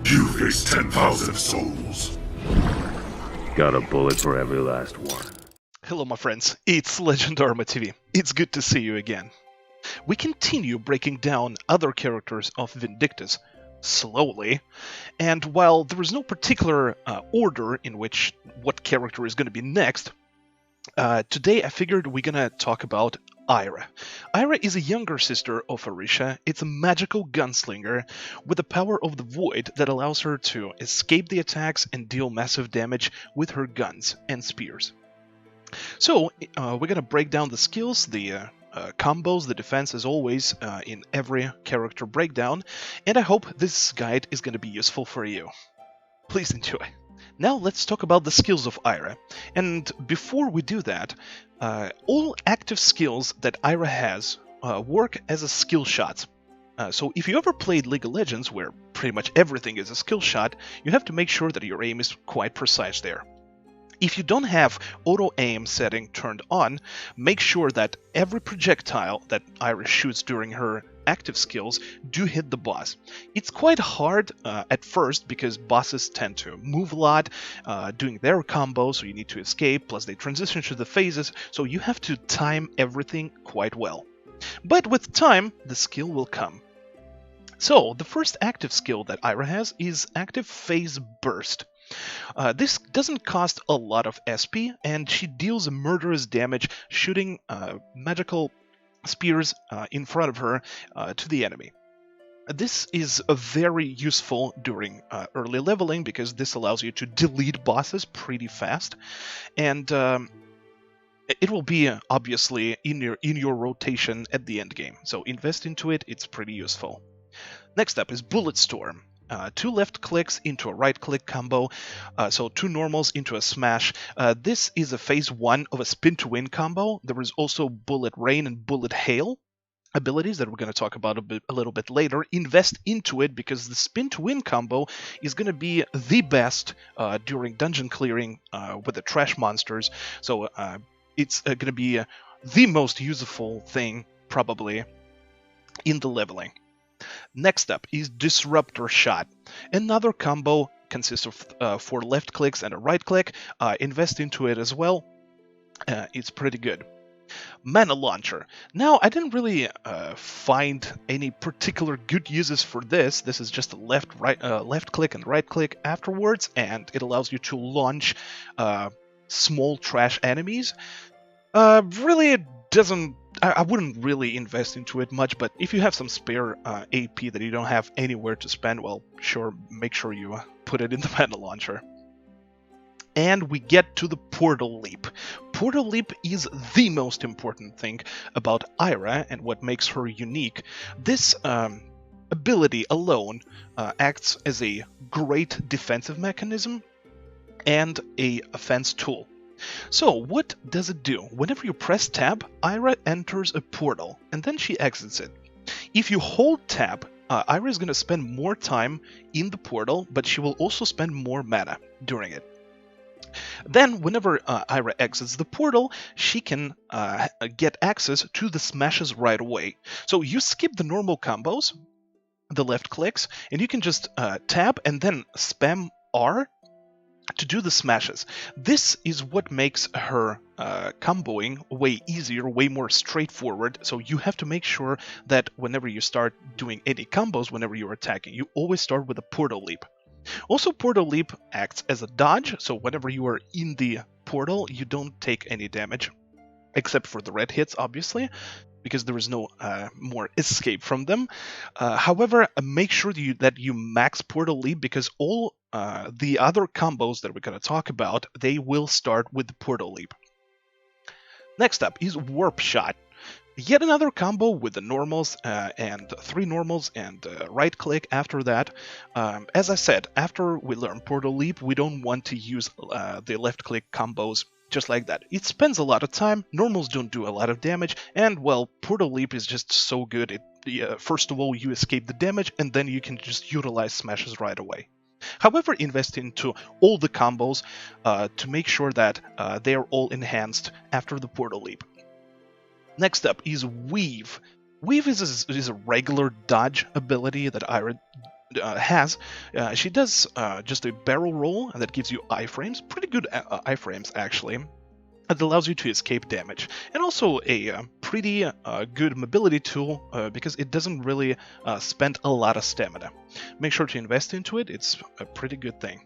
You face 10,000 souls. Got a bullet for every last one. Hello my friends, it's Legendarma TV. It's good to see you again. We continue breaking down other characters of Vindictus, slowly, and while there is no particular order in which what character is going to be next, today I figured we're going to talk about Eira. Eira is a younger sister of Arisha. It's a magical gunslinger with the power of the void that allows her to escape the attacks and deal massive damage with her guns and spears. So, we're going to break down the skills, the combos, the defense as always in every character breakdown, and I hope this guide is going to be useful for you. Please enjoy. Now let's talk about the skills of Eira, and before we do that, all active skills that Eira has work as a skill shot. So if you ever played League of Legends, where pretty much everything is a skill shot, you have to make sure that your aim is quite precise there. If you don't have auto-aim setting turned on, make sure that every projectile that Eira shoots during her active skills do hit the boss. It's quite hard at first because bosses tend to move a lot doing their combos, so you need to escape, plus they transition to the phases, so you have to time everything quite well. But with time, the skill will come. So, the first active skill that Eira has is Active Phase Burst. This doesn't cost a lot of SP, and she deals murderous damage shooting magical spears in front of her to the enemy. This is very useful during early leveling because this allows you to delete bosses pretty fast, and it will be obviously in your rotation at the end game. So invest into it; it's pretty useful. Next up is Bullet Storm. 2 left clicks into a right click combo, so 2 normals into a smash. This is a phase 1 of a spin to win combo. There is also Bullet Rain and Bullet Hail abilities that we're going to talk about a little bit later. Invest into it because the spin to win combo is going to be the best during dungeon clearing with the trash monsters. So it's going to be the most useful thing probably in the leveling. Next up is Disruptor Shot. Another combo consists of 4 left clicks and a right click. Invest into it as well. It's pretty good. Mana Launcher. Now, I didn't really find any particular good uses for this. This is just a left click and right click afterwards, and it allows you to launch small trash enemies. Really, it doesn't. I wouldn't really invest into it much, but if you have some spare AP that you don't have anywhere to spend, well, sure, make sure you put it in the Mana Launcher. And we get to the Portal Leap. Portal Leap is the most important thing about Eira and what makes her unique. This ability alone acts as a great defensive mechanism and a offense tool. So, what does it do? Whenever you press tab, Eira enters a portal, and then she exits it. If you hold tab, Eira is going to spend more time in the portal, but she will also spend more mana during it. Then, whenever Eira exits the portal, she can get access to the smashes right away. So you skip the normal combos, the left clicks, and you can just tab and then spam R to do the smashes. This is what makes her comboing way easier, way more straightforward, so you have to make sure that whenever you start doing any combos, whenever you're attacking, you always start with a Portal Leap. Also, Portal Leap acts as a dodge, so whenever you are in the portal, you don't take any damage, except for the red hits, obviously, because there is no more escape from them. However, make sure that you max Portal Leap, because all the other combos that we're going to talk about, they will start with the Portal Leap. Next up is Warp Shot. Yet another combo with the normals and 3 normals and right click after that. As I said, after we learn Portal Leap, we don't want to use the left click combos just like that. It spends a lot of time, normals don't do a lot of damage, and well, Portal Leap is just so good. First of all, you escape the damage, and then you can just utilize smashes right away. However, invest into all the combos to make sure that they are all enhanced after the Portal Leap. Next up is Weave. Weave is a regular dodge ability that Eira has, she does just a barrel roll, and that gives you iframes, pretty good iframes actually. It allows you to escape damage, and also a pretty good mobility tool because it doesn't really spend a lot of stamina. Make sure to invest into it, it's a pretty good thing.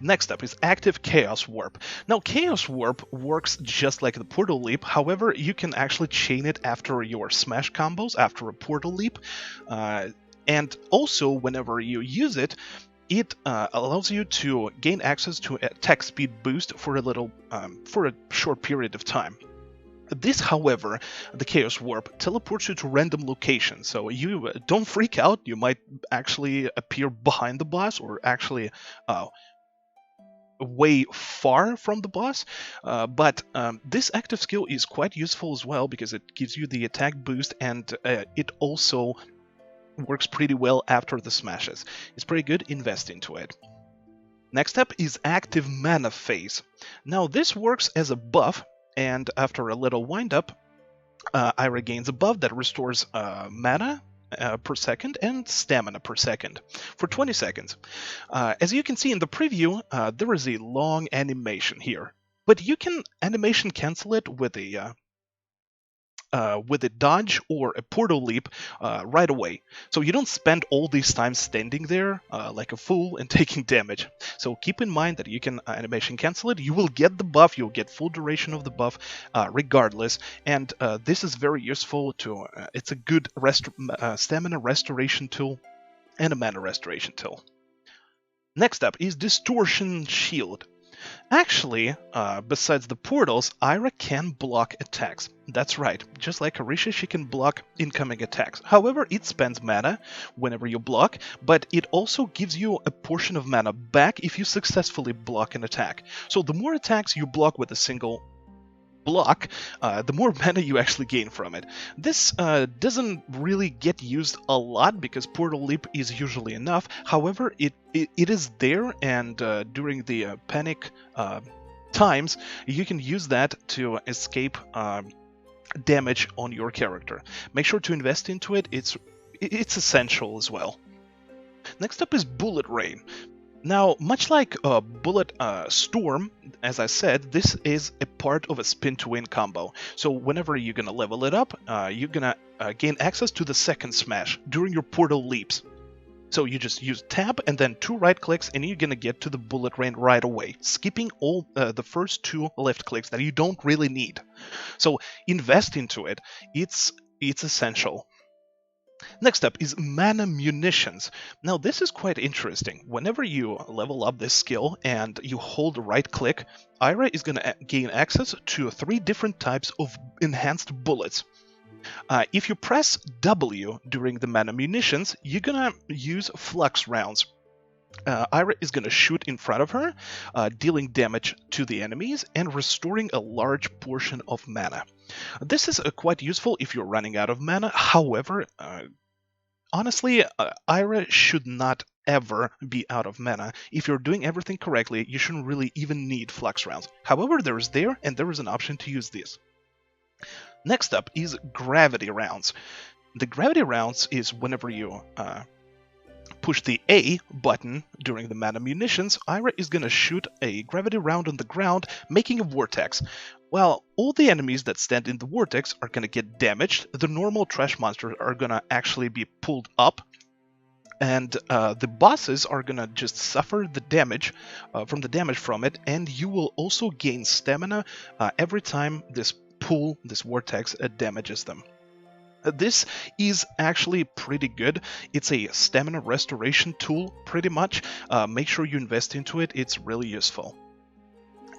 Next up is Active Chaos Warp. Now, Chaos Warp works just like the Portal Leap, however, you can actually chain it after your smash combos, after a Portal Leap, and also whenever you use it, it allows you to gain access to attack speed boost for a short period of time. This, however, the Chaos Warp teleports you to random locations, so you don't freak out. You might actually appear behind the boss, or actually way far from the boss, but this active skill is quite useful as well because it gives you the attack boost, and it also works pretty well after the smashes. It's pretty good, invest into it. Next up is Active Mana Phase. Now this works as a buff, and after a little wind up, Eira gains a buff that restores mana per second and stamina per second for 20 seconds. As you can see in the preview, there is a long animation here, but you can animation cancel it with a dodge or a portal leap right away. So you don't spend all this time standing there like a fool and taking damage. So keep in mind that you can animation cancel it. You will get the buff, you'll get full duration of the buff regardless, and this is very useful to, it's a good stamina restoration tool and a mana restoration tool. Next up is Distortion Shield. Actually, besides the portals, Eira can block attacks. That's right, just like Arisha, she can block incoming attacks. However, it spends mana whenever you block, but it also gives you a portion of mana back if you successfully block an attack. So the more attacks you block with a single block, the more mana you actually gain from it. This doesn't really get used a lot because Portal Leap is usually enough. However, it is there, and during the panic times, you can use that to escape damage on your character. Make sure to invest into it. It's essential as well. Next up is Bullet Rain. Now, much like Bullet Storm, as I said, this is a part of a spin-to-win combo. So whenever you're gonna level it up, you're gonna gain access to the second smash during your portal leaps. So you just use tab and then 2 right clicks, and you're gonna get to the Bullet Rain right away, skipping all the first 2 left clicks that you don't really need. So invest into it. It's essential. Next up is Mana Munitions. Now this is quite interesting. Whenever you level up this skill and you hold right click, Eira is going to gain access to 3 different types of enhanced bullets. If you press W during the Mana Munitions, you're going to use flux rounds. Eira is going to shoot in front of her, dealing damage to the enemies and restoring a large portion of mana. This is quite useful if you're running out of mana. However, honestly, Eira should not ever be out of mana. If you're doing everything correctly, you shouldn't really even need flux rounds. However, there is an option to use this. Next up is Gravity Rounds. The Gravity Rounds is whenever you push the A button during the Mana Munitions, Eira is going to shoot a gravity round on the ground, making a vortex. While all the enemies that stand in the vortex are going to get damaged, the normal trash monsters are going to actually be pulled up, and the bosses are going to just suffer the damage from it, and you will also gain stamina every time this vortex damages them. This is actually pretty good. It's a stamina restoration tool, pretty much. Make sure you invest into it, it's really useful.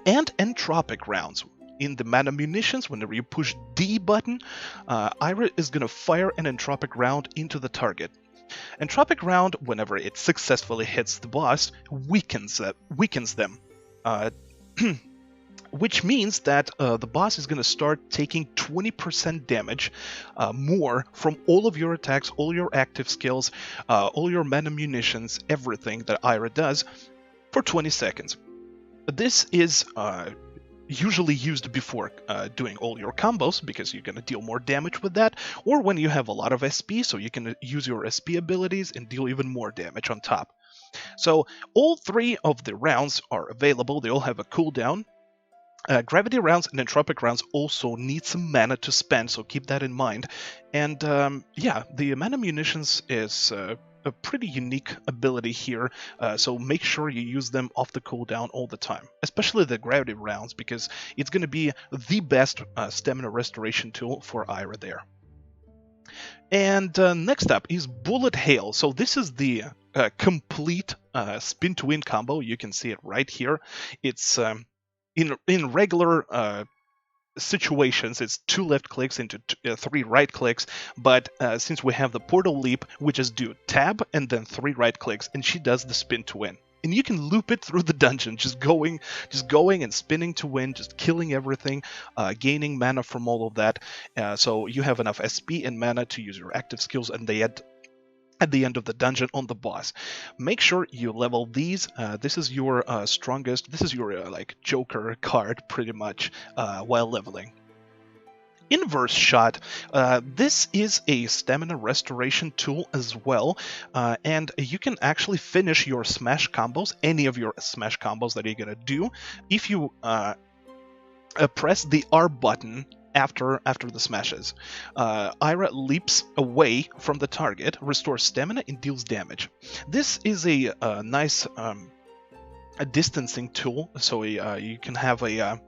And Entropic Rounds. In the Mana Munitions, whenever you push D button, Eira is going to fire an Entropic Round into the target. Entropic Round, whenever it successfully hits the boss, weakens them. Which means that the boss is going to start taking 20% damage more from all of your attacks, all your active skills, all your mana munitions, everything that Eira does for 20 seconds. This is usually used before doing all your combos, because you're going to deal more damage with that, or when you have a lot of SP, so you can use your SP abilities and deal even more damage on top. So all 3 of the rounds are available. They all have a cooldown. Gravity rounds and entropic rounds also need some mana to spend, so keep that in mind. And yeah, the mana munitions is a pretty unique ability here, so make sure you use them off the cooldown all the time, especially the gravity rounds, because it's going to be the best stamina restoration tool for Eira there. And next up is Bullet Hail. So this is the complete spin to win combo. You can see it right here. It's in regular situations, it's 2 left clicks into 3 right clicks, but since we have the portal leap, we just do tab and then 3 right clicks, and she does the spin to win. And you can loop it through the dungeon, just going and spinning to win, just killing everything, gaining mana from all of that. So you have enough SP and mana to use your active skills, and they at the end of the dungeon on the boss. Make sure you level these. This is your strongest. This is your like Joker card, pretty much, while leveling. Inverse Shot. This is a stamina restoration tool as well, and you can actually finish your smash combos, any of your smash combos that you're gonna do, if you press the R button after the smashes. Eira leaps away from the target, restores stamina, and deals damage. This is a nice a distancing tool, so you can have a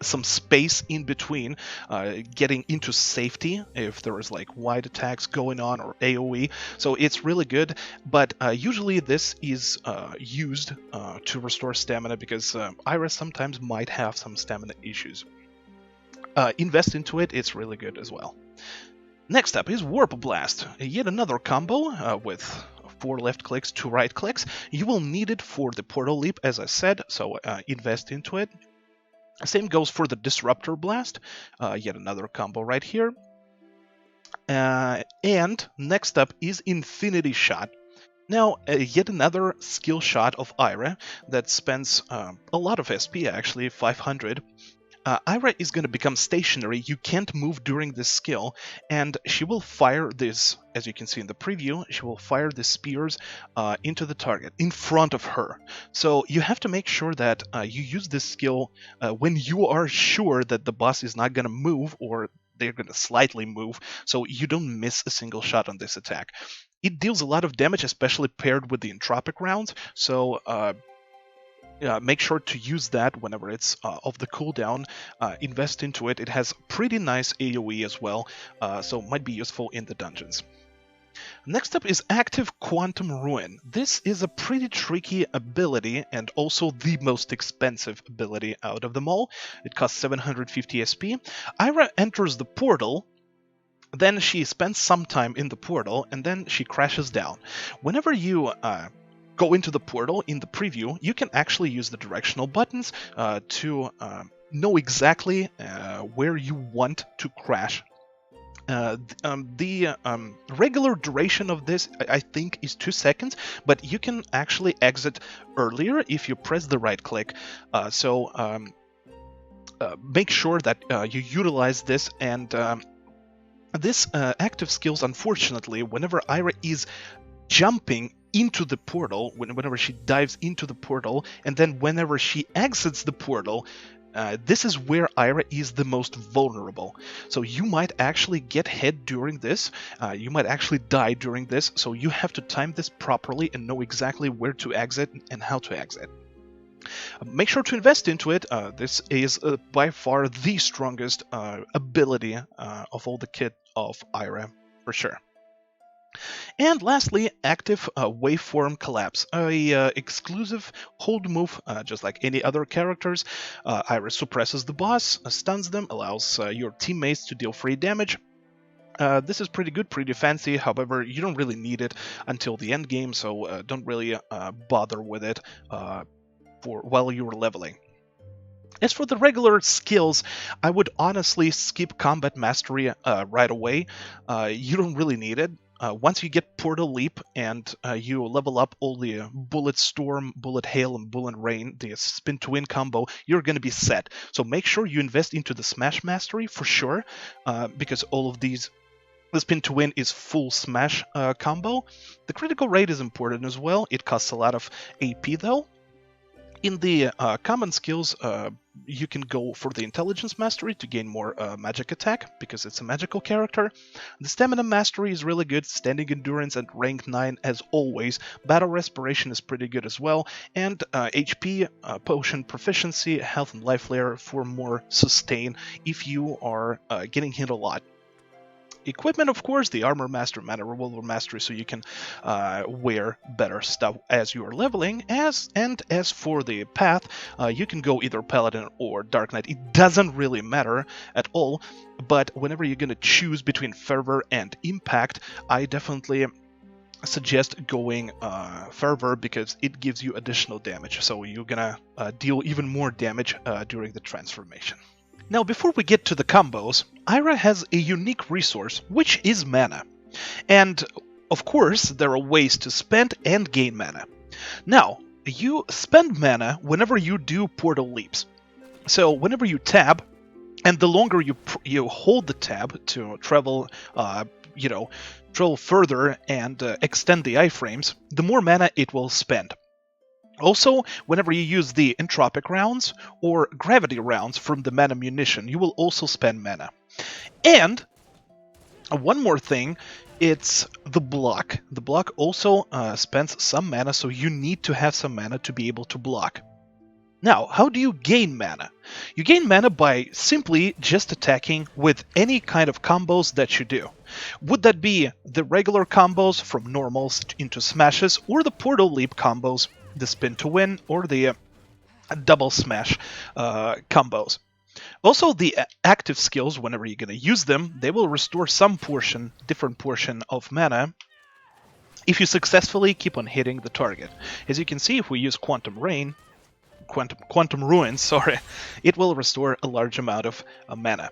some space in between, getting into safety if there is like wide attacks going on or AoE. So it's really good, but usually this is used to restore stamina, because Eira sometimes might have some stamina issues. Invest into it, it's really good as well. Next up is Warp Blast, yet another combo with 4 left clicks, 2 right clicks. You will need it for the portal leap, as I said, so invest into it. Same goes for the Disruptor Blast, yet another combo right here. And next up is Infinity Shot. Now, yet another skill shot of Eira that spends a lot of SP, actually, 500. Eira is going to become stationary. You can't move during this skill, and she will fire this, as you can see in the preview, she will fire the spears into the target in front of her. So you have to make sure that you use this skill when you are sure that the boss is not going to move, or they're going to slightly move, so you don't miss a single shot on this attack. It deals a lot of damage, especially paired with the entropic rounds, so make sure to use that whenever it's off the cooldown. Invest into it. It has pretty nice AoE as well, so might be useful in the dungeons. Next up is Active Quantum Ruin. This is a pretty tricky ability, and also the most expensive ability out of them all. It costs 750 SP. Eira enters the portal, then she spends some time in the portal, and then she crashes down. Whenever you go into the portal in the preview, you can actually use the directional buttons to know exactly where you want to crash. The regular duration of this, I think, is 2 seconds, but you can actually exit earlier if you press the right click. So make sure that you utilize this, and this active skills, unfortunately, whenever Eira is jumping into the portal, whenever she dives into the portal, and then whenever she exits the portal, this is where Eira is the most vulnerable. So you might actually get hit during this, you might actually die during this, so you have to time this properly and know exactly where to exit and how to exit. Make sure to invest into it. This is by far the strongest ability of all the kit of Eira, for sure. And lastly, Active Waveform Collapse, a exclusive hold move, just like any other characters. Eira suppresses the boss, stuns them, allows your teammates to deal free damage. This is pretty good, pretty fancy, however, you don't really need it until the end game, so don't really bother with it while you're leveling. As for the regular skills, I would honestly skip Combat Mastery right away. You don't really need it. once you get Portal Leap and you level up all the Bullet Storm, Bullet Hail, and Bullet Rain, the Spin to Win combo, you're going to be set. So make sure you invest into the Smash Mastery for sure, because all of these, the Spin to Win is full Smash combo. The critical rate is important as well. It costs a lot of AP though. In the common skills, you can go for the Intelligence Mastery to gain more magic attack, because it's a magical character. The Stamina Mastery is really good, Standing Endurance at rank 9 as always. Battle Respiration is pretty good as well, and HP, Potion Proficiency, Health and Life Layer for more sustain if you are getting hit a lot. Equipment, of course, the Armor Master, Mana Revolver Mastery, so you can wear better stuff as you are leveling. As for the path, you can go either Paladin or Dark Knight. It doesn't really matter at all, but whenever you're going to choose between Fervor and Impact, I definitely suggest going Fervor, because it gives you additional damage, so you're gonna deal even more damage during the transformation. Now, before we get to the combos, Eira has a unique resource, which is mana. And, of course, there are ways to spend and gain mana. Now, you spend mana whenever you do Portal Leaps. So, whenever you tab, and the longer you hold the tab to travel, travel further and extend the iframes, the more mana it will spend. Also, whenever you use the entropic rounds or gravity rounds from the mana munition, you will also spend mana. And one more thing, it's the block. The block also spends some mana, so you need to have some mana to be able to block. Now, how do you gain mana? You gain mana by simply just attacking with any kind of combos that you do. Would that be the regular combos from normals into smashes, or the Portal Leap combos, the Spin to Win, or the double smash combos. Also, the active skills, whenever you're going to use them, they will restore some portion, different portion of mana if you successfully keep on hitting the target. As you can see, if we use Quantum Ruins, sorry, it will restore a large amount of mana.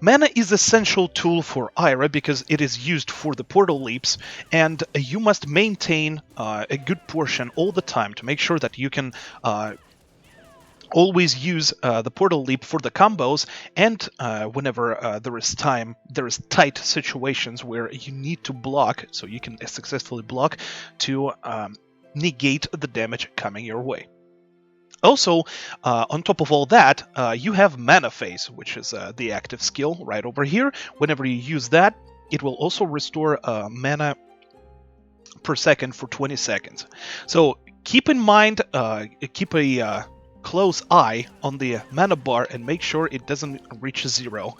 Mana is an essential tool for Eira because it is used for the Portal Leaps, and you must maintain a good portion all the time to make sure that you can always use the Portal Leap for the combos, and whenever there is tight situations where you need to block, so you can successfully block to negate the damage coming your way. Also, on top of all that, you have Mana Phase, which is the active skill right over here. Whenever you use that, it will also restore mana per second for 20 seconds. So keep in mind, keep a close eye on the mana bar and make sure it doesn't reach 0.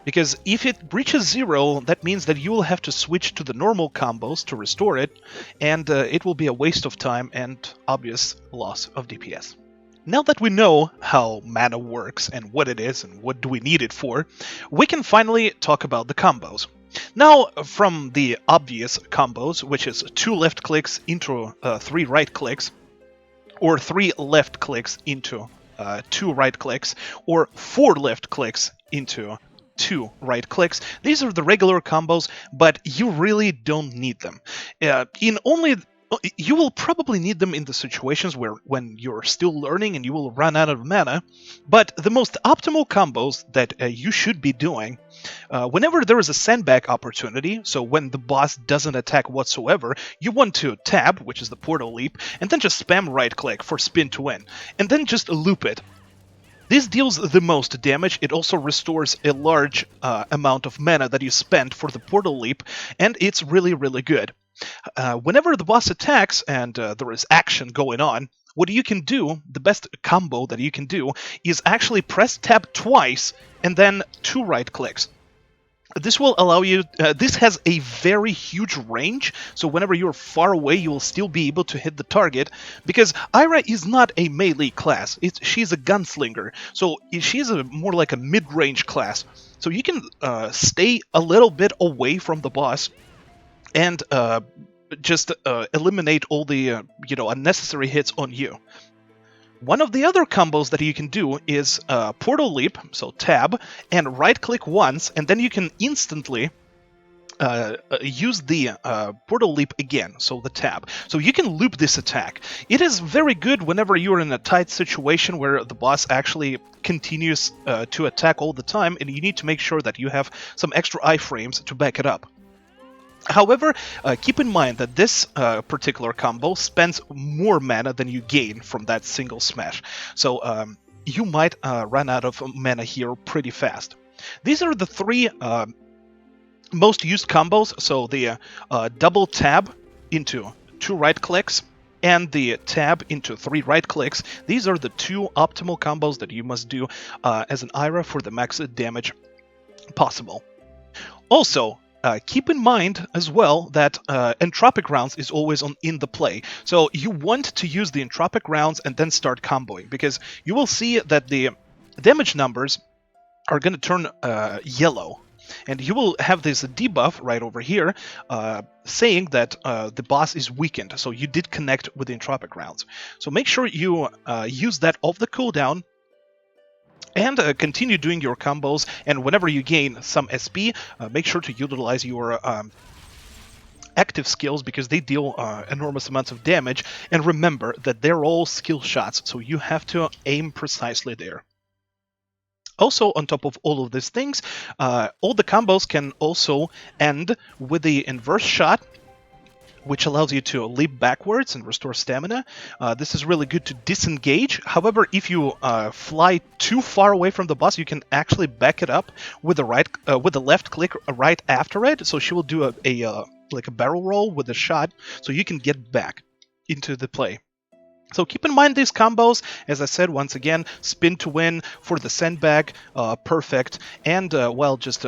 Because if it reaches 0, that means that you will have to switch to the normal combos to restore it, and it will be a waste of time and obvious loss of DPS. Now that we know how mana works and what it is and what do we need it for, we can finally talk about the combos. Now, from the obvious combos, which is 2 left clicks into 3 right clicks, or 3 left clicks into 2 right clicks, or 4 left clicks into 2 right clicks, these are the regular combos, but you really don't need them. You will probably need them in the situations when you're still learning and you will run out of mana, but the most optimal combos that you should be doing, whenever there is a sandbag opportunity, so when the boss doesn't attack whatsoever, you want to tab, which is the Portal Leap, and then just spam right click for Spin to Win, and then just loop it. This deals the most damage. It also restores a large amount of mana that you spent for the Portal Leap, and it's really, really good. Whenever the boss attacks and there is action going on, what you can do, the best combo that you can do, is actually press tab twice and then 2 right clicks. This will allow you, this has a very huge range, so whenever you're far away you will still be able to hit the target, because Eira is not a melee class, she's a gunslinger, so she's more like a mid-range class. So you can stay a little bit away from the boss and just eliminate all the unnecessary hits on you. One of the other combos that you can do is Portal Leap, so tab, and right-click once, and then you can instantly use the portal leap again, so the tab. So you can loop this attack. It is very good whenever you're in a tight situation where the boss actually continues to attack all the time, and you need to make sure that you have some extra iframes to back it up. However, keep in mind that this particular combo spends more mana than you gain from that single smash. So you might run out of mana here pretty fast. These are the three most used combos, so the double tab into 2 right clicks and the tab into 3 right clicks. These are the 2 optimal combos that you must do as an Eira for the max damage possible. Also, keep in mind as well that entropic rounds is always in the play. So you want to use the entropic rounds and then start comboing, because you will see that the damage numbers are going to turn yellow. And you will have this debuff right over here saying that the boss is weakened, so you did connect with the entropic rounds. So make sure you use that off the cooldown and continue doing your combos, and whenever you gain some SP, make sure to utilize your active skills, because they deal enormous amounts of damage, and remember that they're all skill shots, so you have to aim precisely there. Also, on top of all of these things, all the combos can also end with the inverse shot, which allows you to leap backwards and restore stamina. This is really good to disengage. However, if you fly too far away from the boss, you can actually back it up with the left click right after it. So she will do like a barrel roll with a shot, so you can get back into the play. So keep in mind these combos. As I said, once again, spin to win for the sandbag, perfect, and well, just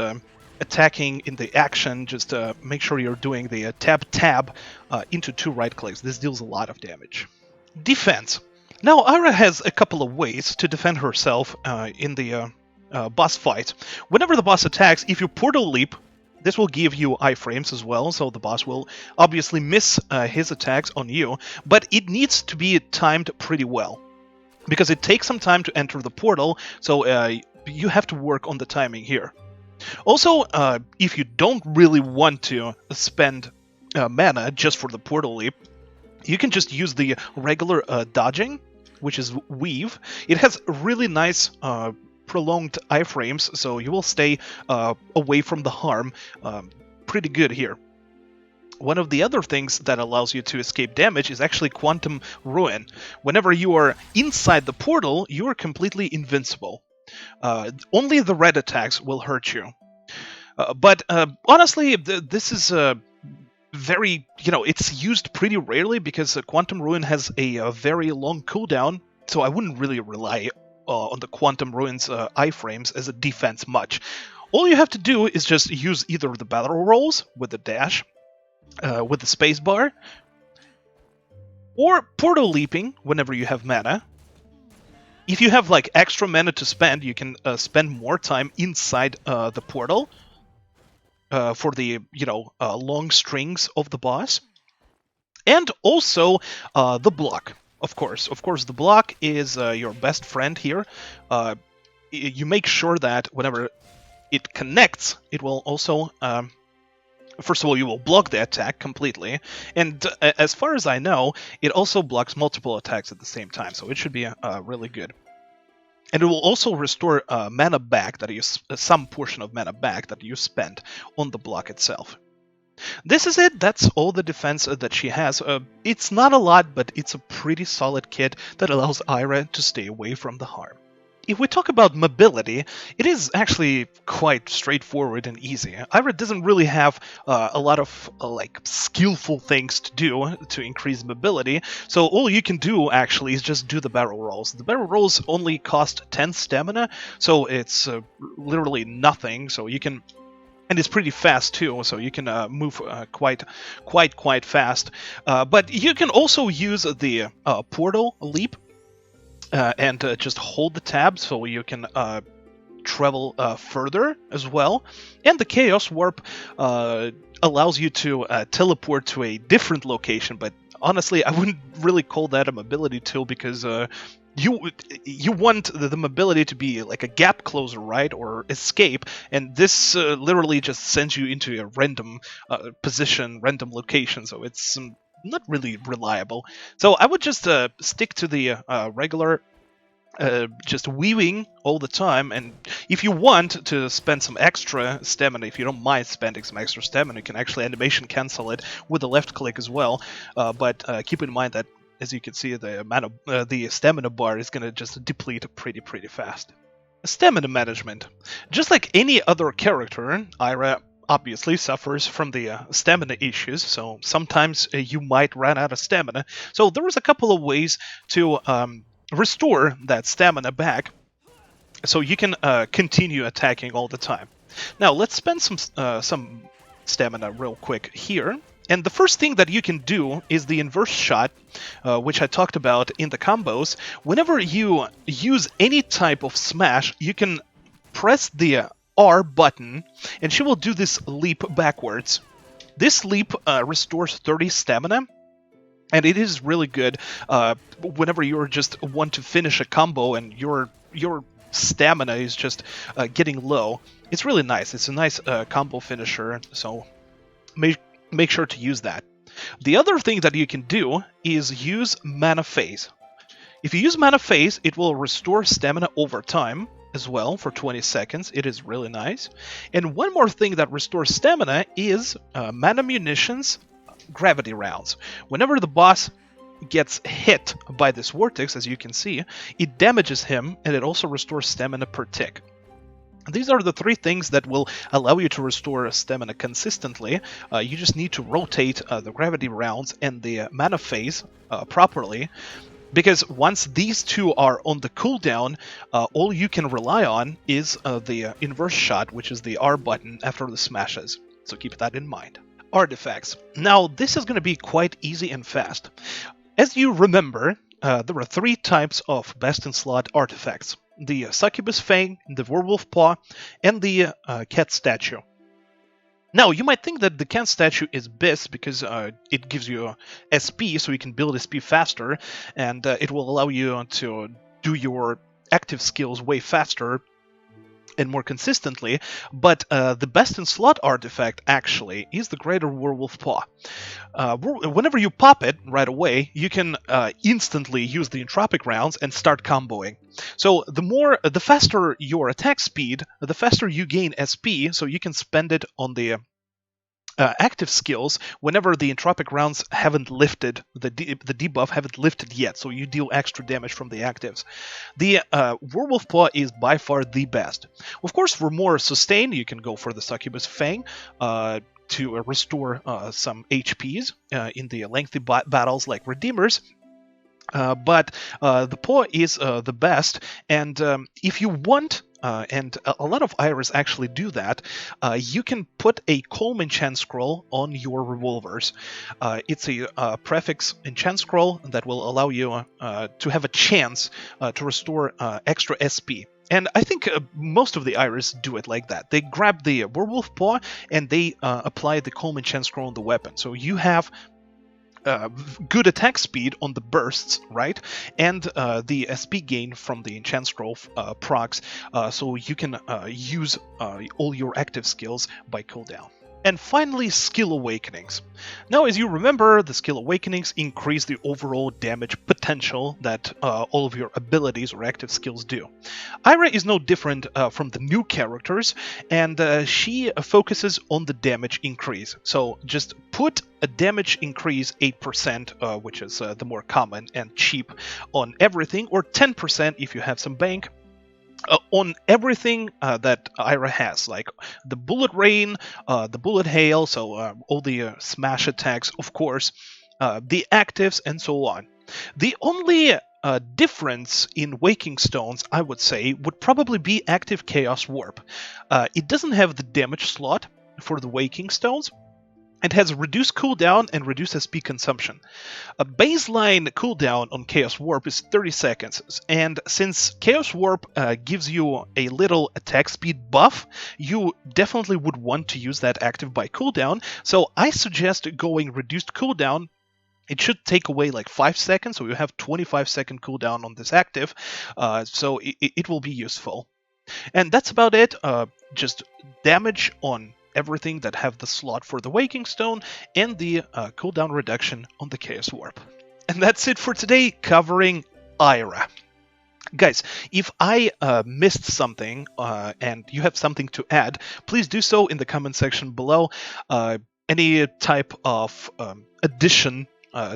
attacking in the action, just make sure you're doing the tab into 2 right clicks. This deals a lot of damage. Defense. Now, Eira has a couple of ways to defend herself in the boss fight. Whenever the boss attacks, if you portal leap, this will give you iframes as well, so the boss will obviously miss his attacks on you, but it needs to be timed pretty well, because it takes some time to enter the portal, so you have to work on the timing here. Also, if you don't really want to spend mana just for the portal leap, you can just use the regular dodging, which is weave. It has really nice prolonged iframes, so you will stay away from the harm pretty good here. One of the other things that allows you to escape damage is actually Quantum Ruin. Whenever you are inside the portal, you are completely invincible. Only the red attacks will hurt you. But honestly, this is very, it's used pretty rarely, because Quantum Ruin has a very long cooldown, so I wouldn't really rely on the Quantum Ruin's iframes as a defense much. All you have to do is just use either the barrel rolls with the dash, with the spacebar, or portal leaping whenever you have mana. If you have like extra mana to spend, you can spend more time inside the portal for the long strings of the boss, and also the block. Of course, the block is your best friend here. You make sure that whenever it connects, it will also, first of all, you will block the attack completely, and as far as I know, it also blocks multiple attacks at the same time, so it should be really good. And it will also restore mana back, that is some portion of mana back that you spent on the block itself. This is it. That's all the defense that she has. It's not a lot, but it's a pretty solid kit that allows Eira to stay away from the harm. If we talk about mobility, it is actually quite straightforward and easy. Eira doesn't really have a lot of skillful things to do to increase mobility, so all you can do actually is just do the barrel rolls. The barrel rolls only cost 10 stamina, so it's literally nothing, so you can... And it's pretty fast too, so you can move quite fast. But you can also use the portal leap and just hold the tab, so you can travel further as well. And the Chaos Warp allows you to teleport to a different location, but honestly, I wouldn't really call that a mobility tool because you want the mobility to be like a gap closer, right, or escape, and this literally just sends you into a random position, random location, so it's not really reliable. So I would just stick to the regular just weaving all the time, and if you want to spend some extra stamina, if you don't mind spending some extra stamina, you can actually animation cancel it with the left click as well, but keep in mind that, as you can see, the stamina bar is going to just deplete pretty fast. Stamina management. Just like any other character, Eira obviously suffers from the stamina issues, so sometimes you might run out of stamina. So there is a couple of ways to restore that stamina back, so you can continue attacking all the time. Now let's spend some stamina real quick here. And the first thing that you can do is the inverse shot, which I talked about in the combos. Whenever you use any type of smash, you can press the R button, and she will do this leap backwards. This leap restores 30 stamina, and it is really good whenever you just want to finish a combo and your stamina is just getting low. It's really nice. It's a nice combo finisher, so make sure to use that. The other thing that you can do is use Mana Phase. If you use Mana Phase, it will restore stamina over time as well for 20 seconds. It is really nice. And one more thing that restores stamina is Mana Munitions Gravity Rounds. Whenever the boss gets hit by this vortex, as you can see, it damages him, and it also restores stamina per tick. These are the three things that will allow you to restore stamina consistently. You just need to rotate the gravity rounds and the mana phase properly, because once these two are on the cooldown, all you can rely on is the inverse shot, which is the R button after the smashes. So keep that in mind. Artifacts. Now this is going to be quite easy and fast. As you remember, there are three types of best in slot artifacts: the Succubus Fang, the Werewolf Paw, and the Cat Statue. Now, you might think that the Cat Statue is best because it gives you SP, so you can build SP faster, and it will allow you to do your active skills way faster and more consistently, but the best in slot artifact actually is the Greater Werewolf Paw. Whenever you pop it right away, you can instantly use the entropic rounds and start comboing. So the faster your attack speed, the faster you gain SP, so you can spend it on the active skills whenever the entropic rounds haven't lifted, the debuff haven't lifted yet, so you deal extra damage from the actives. The Werewolf Paw is by far the best. Of course, for more sustain, you can go for the Succubus Fang to restore some HPs in the lengthy battles like Redeemers. But the Paw is the best, and if you want, and a lot of Eiras actually do that, you can put a Calm Enchant Scroll on your revolvers. It's a prefix enchant scroll that will allow you to have a chance to restore extra SP. And I think most of the Eiras do it like that. They grab the Werewolf Paw and they apply the Calm Enchant Scroll on the weapon. So you have good attack speed on the bursts, right? And the SP gain from the enchant scroll procs, so you can use all your active skills by cooldown. And finally, skill awakenings. Now, as you remember, the skill awakenings increase the overall damage potential that all of your abilities or active skills do. Eira is no different from the new characters, and she focuses on the damage increase. So just put a damage increase 8%, which is the more common and cheap, on everything, or 10% if you have some bank. On everything that Eira has, like the bullet rain, the bullet hail, so all the smash attacks, of course, the actives, and so on. The only difference in Waking Stones, I would say, would probably be active Chaos Warp. It doesn't have the damage slot for the Waking Stones, It has reduced cooldown and reduced SP consumption. A baseline cooldown on Chaos Warp is 30 seconds, and since Chaos Warp gives you a little attack speed buff, you definitely would want to use that active by cooldown, so I suggest going reduced cooldown. It should take away like 5 seconds, so you have 25-second cooldown on this active, so it will be useful. And that's about it. Just damage on everything that have the slot for the Waking Stone and the cooldown reduction on the Chaos Warp. And that's it for today, covering Eira. Guys, if I missed something and you have something to add, please do so in the comment section below. Any type of addition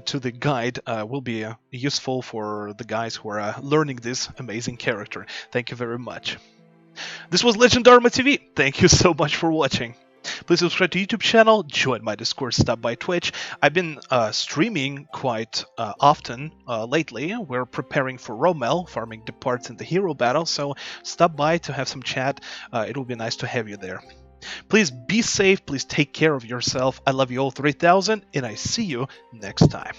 to the guide will be useful for the guys who are learning this amazing character. Thank you very much. This was Legendarma TV. Thank you so much for watching. Please subscribe to YouTube channel, join my Discord, stop by Twitch. I've been streaming quite often lately. We're preparing for Rommel, farming the parts in the hero battle, so stop by to have some chat. It will be nice to have you there. Please be safe, please take care of yourself. I love you all 3000, and I see you next time.